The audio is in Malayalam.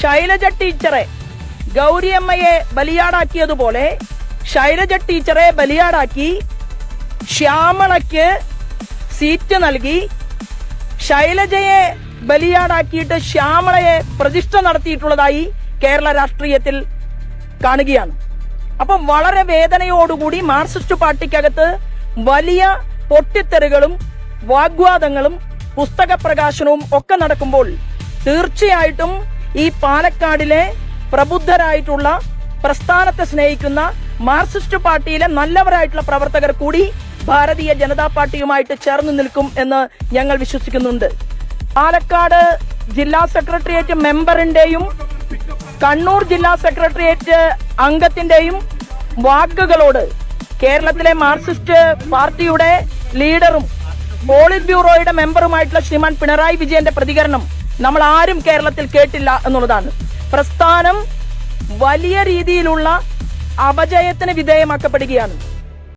ശൈലജ ടീച്ചറെ ഗൗരിയമ്മയെ ബലിയാടാക്കിയതുപോലെ ശൈലജ ടീച്ചറെ ബലിയാടാക്കി ശ്യാമളയ്ക്ക് സീറ്റ് നൽകി ശൈലജയെ ബലിയാടാക്കിയിട്ട് ശ്യാമളയെ പ്രതിഷ്ഠ നടത്തിയിട്ടുള്ളതായി കേരള രാഷ്ട്രീയത്തിൽ കാണുകയാണ്. അപ്പം വളരെ വേദനയോടുകൂടി മാർക്സിസ്റ്റ് പാർട്ടിക്കകത്ത് വലിയ പൊട്ടിത്തെറികളും വാഗ്വാദങ്ങളും പുസ്തക പ്രകാശനവും ഒക്കെ നടക്കുമ്പോൾ തീർച്ചയായിട്ടും ഈ പാലക്കാടിലെ പ്രബുദ്ധരായിട്ടുള്ള പ്രസ്ഥാനത്തെ സ്നേഹിക്കുന്ന മാർക്സിസ്റ്റ് പാർട്ടിയിലെ നല്ലവരായിട്ടുള്ള പ്രവർത്തകർ കൂടി ഭാരതീയ ജനതാ പാർട്ടിയുമായിട്ട് ചേർന്ന് നിൽക്കും എന്ന് ഞങ്ങൾ വിശ്വസിക്കുന്നുണ്ട്. പാലക്കാട് ജില്ലാ സെക്രട്ടേറിയറ്റ് മെമ്പറിന്റെയും കണ്ണൂർ ജില്ലാ സെക്രട്ടേറിയറ്റ് അംഗത്തിന്റെയും വാക്കുകളോട് കേരളത്തിലെ മാർക്സിസ്റ്റ് പാർട്ടിയുടെ ലീഡറും പോളിറ്റ് ബ്യൂറോയുടെ മെമ്പറുമായിട്ടുള്ള ശ്രീമാൻ പിണറായി വിജയന്റെ പ്രതികരണം നമ്മൾ ആരും കേരളത്തിൽ കേട്ടില്ല എന്നുള്ളതാണ്. പ്രസ്ഥാനം വലിയ രീതിയിലുള്ള അപജയത്തിന് വിധേയമാക്കപ്പെടുകയാണ്.